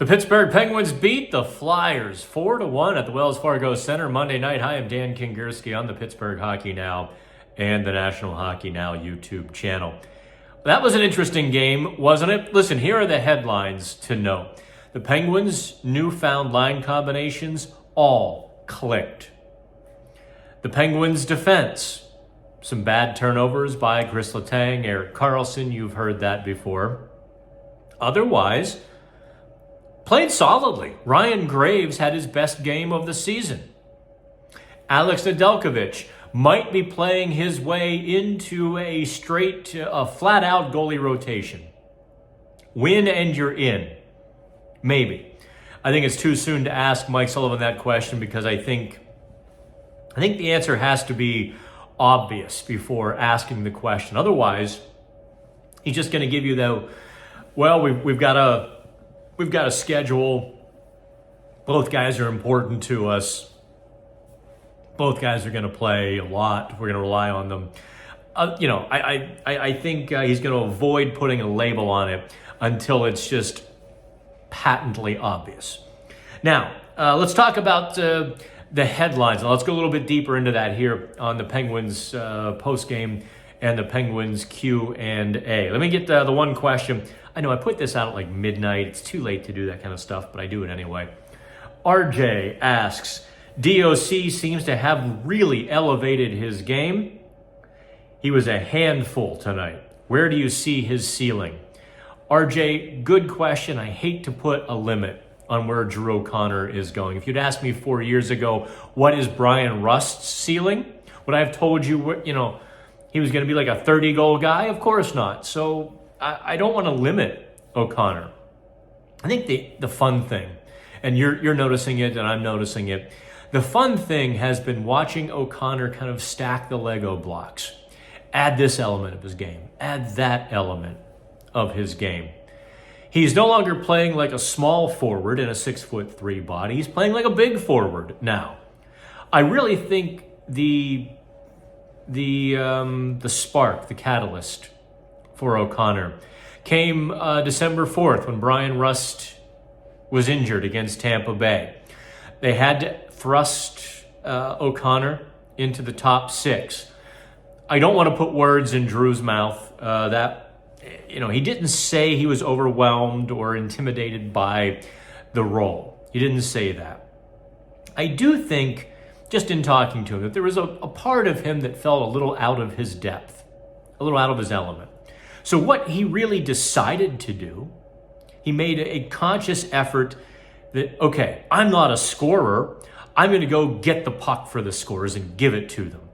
The Pittsburgh Penguins beat the Flyers 4-1 at the Wells Fargo Center Monday night. Hi, I'm Dan Kingerski on the Pittsburgh Hockey Now and the National Hockey Now YouTube channel. That was an interesting game, wasn't it? Listen, here are the headlines to know. The Penguins' newfound line combinations all clicked. The Penguins' defense, some bad turnovers by Chris Letang, Eric Carlson, you've heard that before. Otherwise, played solidly. Ryan Graves had his best game of the season. Alex Nedeljkovic might be playing his way into a flat-out goalie rotation. Win and you're in. Maybe. I think it's too soon to ask Mike Sullivan that question because I think the answer has to be obvious before asking the question. Otherwise, he's just going to give you we've got a schedule. Both guys are important to us. Both guys are going to play a lot. We're going to rely on them. I think he's going to avoid putting a label on it until it's just patently obvious. Now, let's talk about the headlines. Now, let's go a little bit deeper into that here on the Penguins postgame and the Penguins Q&A. Let me get the one question. I know I put this out at like midnight. It's too late to do that kind of stuff, but I do it anyway. RJ asks, DOC seems to have really elevated his game. He was a handful tonight. Where do you see his ceiling? RJ, good question. I hate to put a limit on where Drew O'Connor is going. If you'd asked me 4 years ago, what is Brian Rust's ceiling? Would I have told you, he was going to be like a 30-goal guy? Of course not. So I don't want to limit O'Connor. I think the fun thing, and you're noticing it and I'm noticing it, the fun thing has been watching O'Connor kind of stack the Lego blocks. Add this element of his game. Add that element of his game. He's no longer playing like a small forward in a 6'3" body. He's playing like a big forward now. I really think the spark, the catalyst for O'Connor came December 4th when Brian Rust was injured against Tampa Bay. They had to thrust O'Connor into the top six. I don't want to put words in Drew's mouth. He didn't say he was overwhelmed or intimidated by the role. He didn't say that. I do think, just in talking to him, that there was a part of him that felt a little out of his depth, a little out of his element. So what he really decided to do, he made a conscious effort that, okay, I'm not a scorer. I'm going to go get the puck for the scorers and give it to them.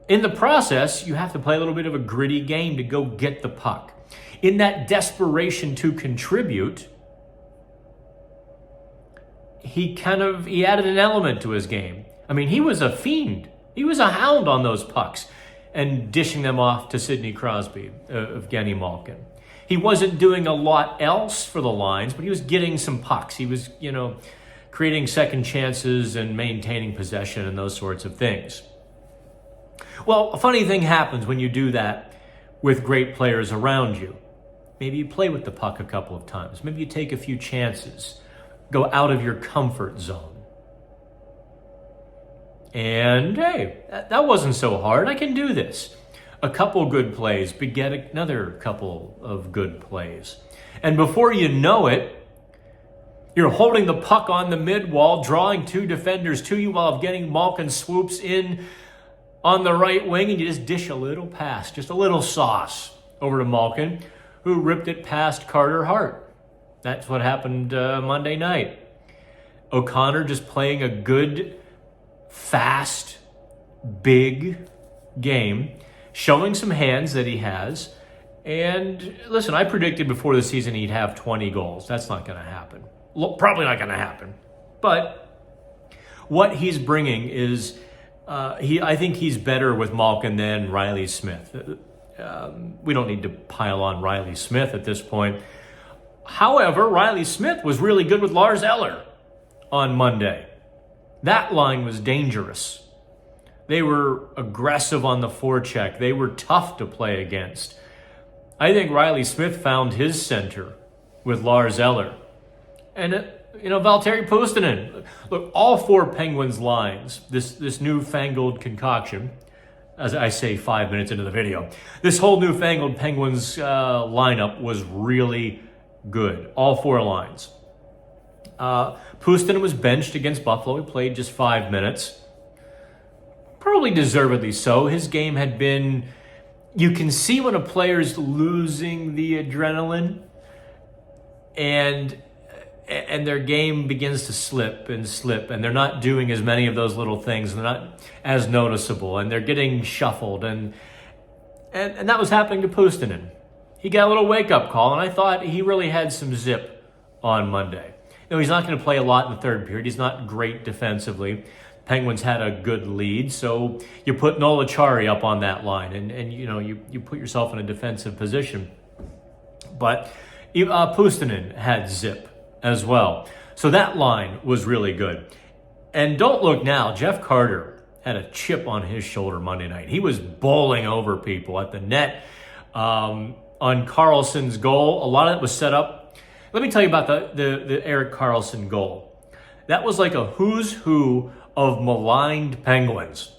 In the process, you have to play a little bit of a gritty game to go get the puck. In that desperation to contribute, he added an element to his game. I mean, he was a fiend. He was a hound on those pucks and dishing them off to Sidney Crosby, Evgeny Malkin. He wasn't doing a lot else for the lines, but he was getting some pucks. He was, creating second chances and maintaining possession and those sorts of things. Well, a funny thing happens when you do that with great players around you. Maybe you play with the puck a couple of times. Maybe you take a few chances. Go out of your comfort zone. And hey, that wasn't so hard. I can do this. A couple good plays beget another couple of good plays. And before you know it, you're holding the puck on the mid-wall, drawing two defenders to you while Evgeny Malkin swoops in on the right wing, and you just dish a little pass, just a little sauce over to Malkin, who ripped it past Carter Hart. That's what happened Monday night. O'Connor just playing a good, fast, big game, showing some hands that he has. And listen, I predicted before the season he'd have 20 goals. That's not going to happen. Probably not going to happen. But what he's bringing is, I think he's better with Malkin than Riley Smith. We don't need to pile on Riley Smith at this point. However, Riley Smith was really good with Lars Eller on Monday. That line was dangerous. They were aggressive on the forecheck. They were tough to play against. I think Riley Smith found his center with Lars Eller. And, Valtteri Puustinen. Look, all 4 Penguins lines, this newfangled concoction, as I say 5 minutes into the video, this whole newfangled Penguins lineup was really good. All 4 lines. Puustinen was benched against Buffalo. He played just 5 minutes. Probably deservedly so. His game had been... You can see when a player's losing the adrenaline and their game begins to slip, and they're not doing as many of those little things, and they're not as noticeable, and they're getting shuffled, and that was happening to Puustinen. He got a little wake-up call, and I thought he really had some zip on Monday. He's not going to play a lot in the third period. He's not great defensively. Penguins had a good lead, so you put Nola Chari up on that line, and you put yourself in a defensive position. But Puustinen had zip as well. So that line was really good. And don't look now, Jeff Carter had a chip on his shoulder Monday night. He was bowling over people at the net on Carlson's goal. A lot of it was set up. Let me tell you about the Erik Carlson goal. That was like a who's who of maligned Penguins.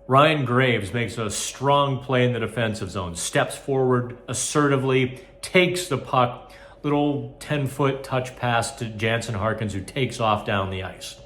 Ryan Graves makes a strong play in the defensive zone, steps forward assertively, takes the puck, little 10-foot touch pass to Jansen Harkins, who takes off down the ice.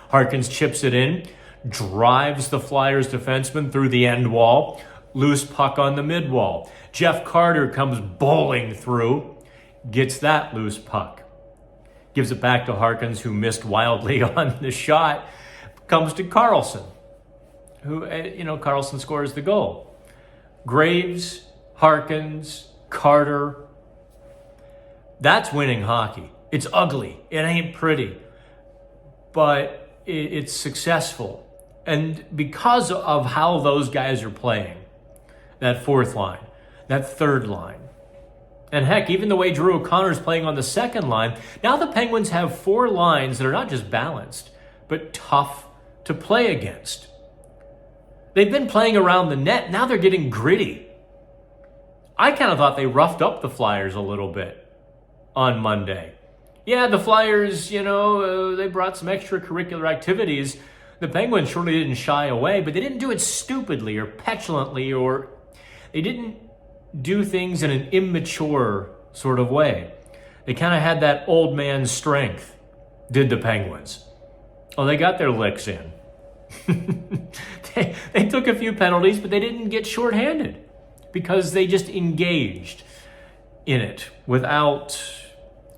Harkins chips it in, drives the Flyers defenseman through the end wall, loose puck on the mid wall. Jeff Carter comes bowling through, gets that loose puck, gives it back to Harkins, who missed wildly on the shot, comes to Carlson, who, Carlson scores the goal. Graves, Harkins, Carter. That's winning hockey. It's ugly. It ain't pretty. But it's successful. And because of how those guys are playing, that 4th line, that 3rd line, and heck, even the way Drew O'Connor's playing on the 2nd line, now the Penguins have 4 lines that are not just balanced, but tough to play against. They've been playing around the net. Now they're getting gritty. I kind of thought they roughed up the Flyers a little bit on Monday. Yeah, the Flyers, they brought some extracurricular activities. The Penguins surely didn't shy away, but they didn't do it stupidly or petulantly, or they didn't do things in an immature sort of way. They kind of had that old man strength, did the Penguins. Oh, they got their licks in. they took a few penalties, but they didn't get shorthanded because they just engaged in it without,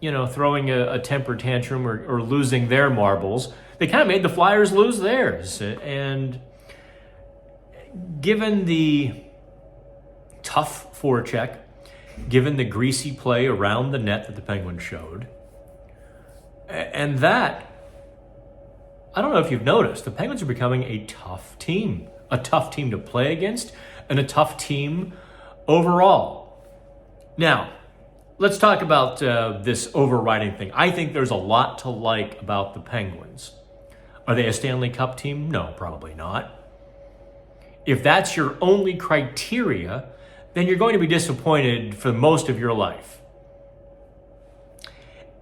throwing a temper tantrum or losing their marbles. They kind of made the Flyers lose theirs. And given the tough forecheck, given the greasy play around the net that the Penguins showed, and that, I don't know if you've noticed, the Penguins are becoming a tough team to play against, and a tough team overall. Now, let's talk about this overriding thing. I think there's a lot to like about the Penguins. Are they a Stanley Cup team? No, probably not. If that's your only criteria, then you're going to be disappointed for most of your life.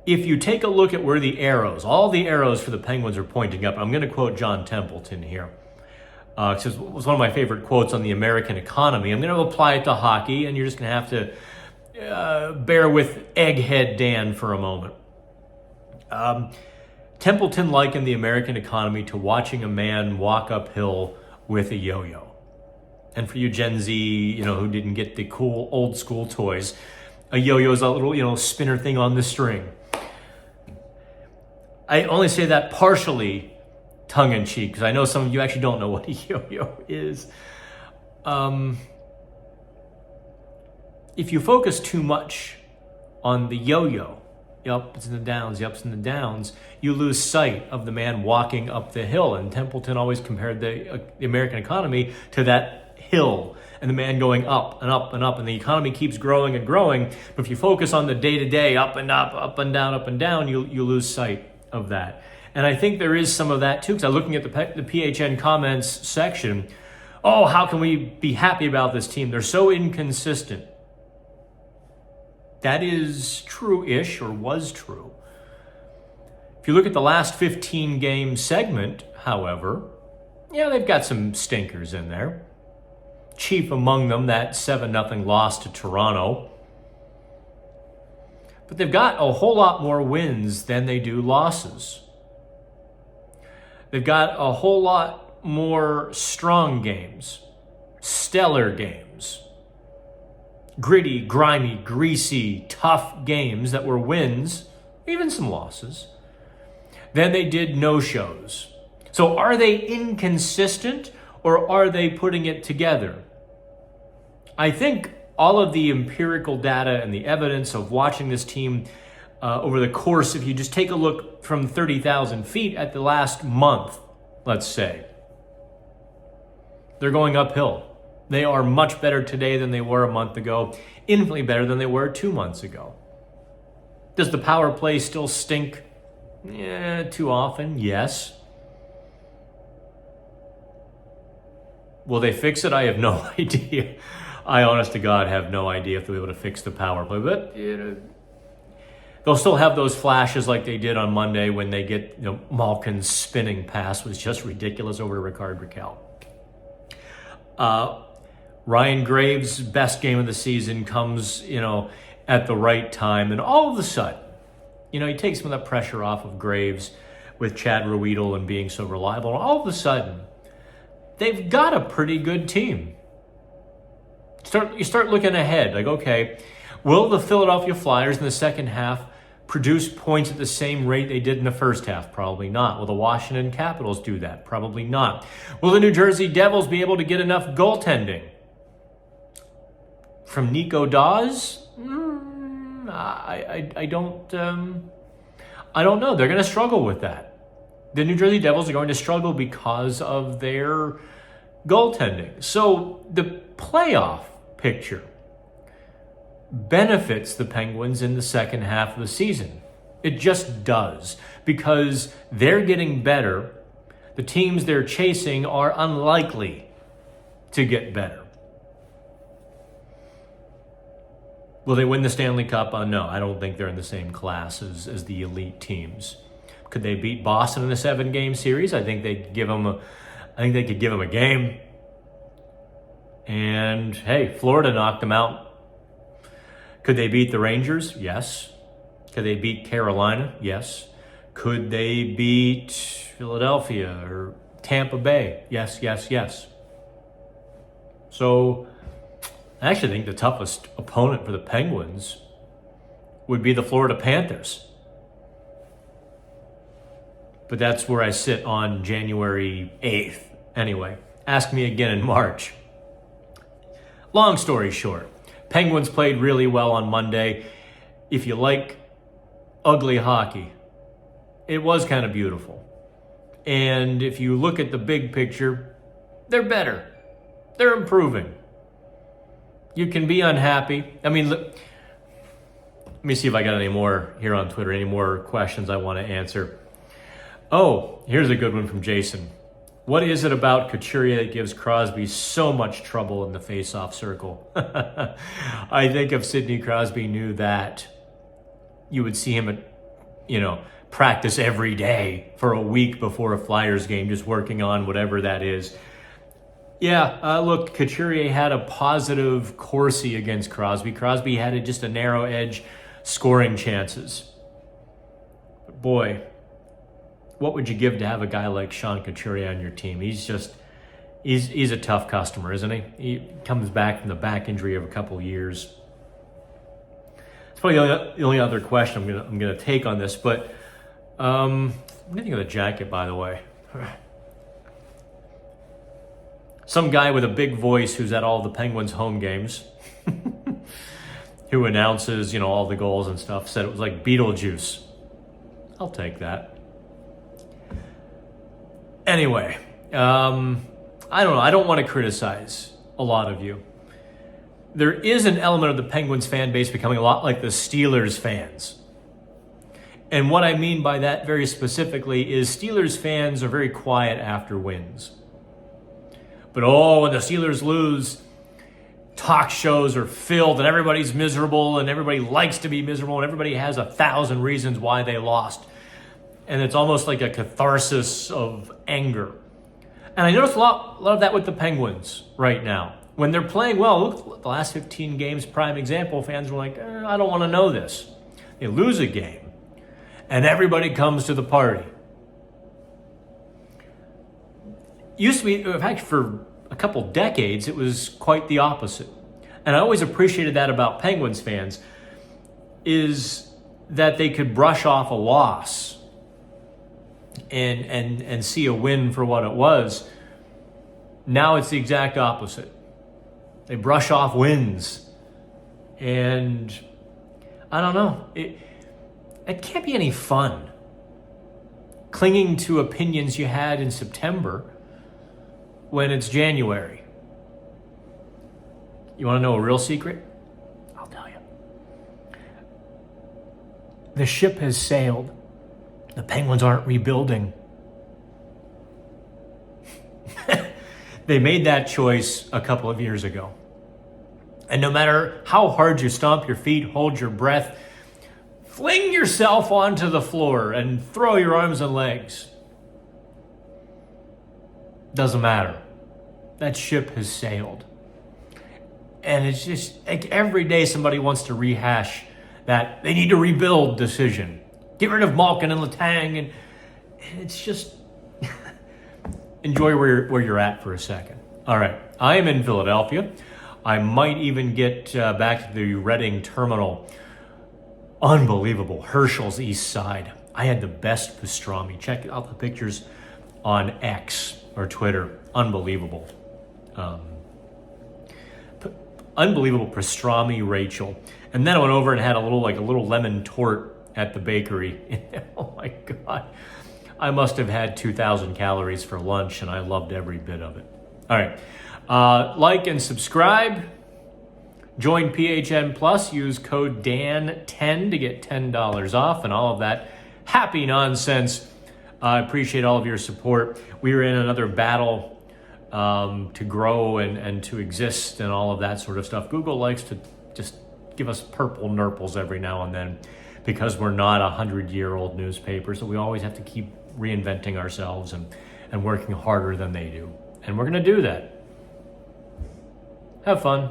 If you take a look at where all the arrows for the Penguins are pointing up, I'm going to quote John Templeton here. It was one of my favorite quotes on the American economy. I'm going to apply it to hockey, and you're just going to have to bear with Egghead Dan for a moment. Templeton likened the American economy to watching a man walk uphill with a yo-yo. And for you Gen Z, who didn't get the cool old school toys, a yo-yo is a little, spinner thing on the string. I only say that partially tongue-in-cheek, because I know some of you actually don't know what a yo-yo is. If you focus too much on the yo-yo, the ups and the downs, you lose sight of the man walking up the hill. And Templeton always compared the American economy to that hill, and the man going up and up and up, and the economy keeps growing and growing. But if you focus on the day-to-day, up and down, you lose sight of that. And I think there is some of that too, because I'm looking at the PHN comments section. Oh, how can we be happy about this team? They're so inconsistent. That is true-ish, or was true. If you look at the last 15 game segment, however, yeah, they've got some stinkers in there. Chief among them, that 7-0 loss to Toronto. But they've got a whole lot more wins than they do losses. They've got a whole lot more strong games, stellar games, gritty, grimy, greasy, tough games that were wins, even some losses, than they did no-shows. So are they inconsistent or are they putting it together? I think all of the empirical data and the evidence of watching this team over the course, if you just take a look from 30,000 feet at the last month, let's say, they're going uphill. They are much better today than they were a month ago, infinitely better than they were 2 months ago. Does the power play still stink? Too often, yes. Will they fix it? I have no idea. I, honest to God, have no idea if they'll be able to fix the power play. But they'll still have those flashes like they did on Monday when they get, Malkin's spinning pass was just ridiculous over to Rickard Rakell. Ryan Graves' best game of the season comes, at the right time. And all of a sudden, he takes some of the pressure off of Graves with Chad Ruedel and being so reliable. And all of a sudden, they've got a pretty good team. You start looking ahead, like, okay, will the Philadelphia Flyers in the second half produce points at the same rate they did in the first half? Probably not. Will the Washington Capitals do that? Probably not. Will the New Jersey Devils be able to get enough goaltending from Nico Daws? I don't know. They're going to struggle with that. The New Jersey Devils are going to struggle because of their goaltending. So the playoff picture benefits the Penguins in the second half of the season. It just does, because they're getting better. The teams they're chasing are unlikely to get better. Will they win the Stanley Cup? No, I don't think they're in the same class as the elite teams. Could they beat Boston in a 7-game series? I think they could give them a game. And hey, Florida knocked them out. Could they beat the Rangers? Yes. Could they beat Carolina? Yes. Could they beat Philadelphia or Tampa Bay? Yes, yes, yes. So I actually think the toughest opponent for the Penguins would be the Florida Panthers. But that's where I sit on January 8th. Anyway, ask me again in March. Long story short, Penguins played really well on Monday. If you like ugly hockey, it was kind of beautiful. And if you look at the big picture, they're better. They're improving. You can be unhappy. I mean, let me see if I got any more here on Twitter, any more questions I want to answer. Oh, here's a good one from Jason. What is it about Couturier that gives Crosby so much trouble in the face-off circle? I think if Sidney Crosby knew that, you would see him at, practice every day for a week before a Flyers game, just working on whatever that is. Yeah, look, Couturier had a positive Corsi against Crosby. Crosby had just a narrow edge scoring chances. But boy, what would you give to have a guy like Sean Couturier on your team? He's a tough customer, isn't he? He comes back from the back injury of a couple of years. It's probably the only other question I'm gonna take on this. But what do you think of the jacket, by the way? Some guy with a big voice who's at all the Penguins home games, who announces all the goals and stuff, said it was like Beetlejuice. I'll take that. Anyway, I don't know. I don't want to criticize a lot of you. There is an element of the Penguins fan base becoming a lot like the Steelers fans. And what I mean by that very specifically is Steelers fans are very quiet after wins. But when the Steelers lose, talk shows are filled and everybody's miserable and everybody likes to be miserable and everybody has 1,000 reasons why they lost. and it's almost like a catharsis of anger. And I notice a lot of that with the Penguins right now. When they're playing well, look, the last 15 games, prime example, fans were like, I don't want to know this. They lose a game, and everybody comes to the party. Used to be, in fact, for a couple decades, it was quite the opposite. And I always appreciated that about Penguins fans, is that they could brush off a loss and see a win for what it was. Now it's the exact opposite. They brush off wins. And I don't know. It can't be any fun. Clinging to opinions you had in September when it's January. You want to know a real secret? I'll tell you. The ship has sailed. The Penguins aren't rebuilding. They made that choice a couple of years ago. And no matter how hard you stomp your feet, hold your breath, fling yourself onto the floor and throw your arms and legs, doesn't matter. That ship has sailed. And it's just like every day somebody wants to rehash that they need to rebuild decision. Get rid of Malkin and Letang. And it's just enjoy where you're at for a second. All right. I am in Philadelphia. I might even get back to the Reading terminal. Unbelievable. Herschel's East Side. I had the best pastrami. Check out the pictures on X or Twitter. Unbelievable. Unbelievable pastrami, Rachel. And then I went over and had a little lemon tort at the bakery. Oh my God. I must have had 2,000 calories for lunch, and I loved every bit of it. All right. Like and subscribe. Join PHN Plus. Use code DAN10 to get $10 off and all of that happy nonsense. I appreciate all of your support. We are in another battle to grow and to exist and all of that sort of stuff. Google likes to just give us purple nurples every now and then because we're not a 100-year-old newspaper, so we always have to keep reinventing ourselves and working harder than they do. And we're going to do that. Have fun.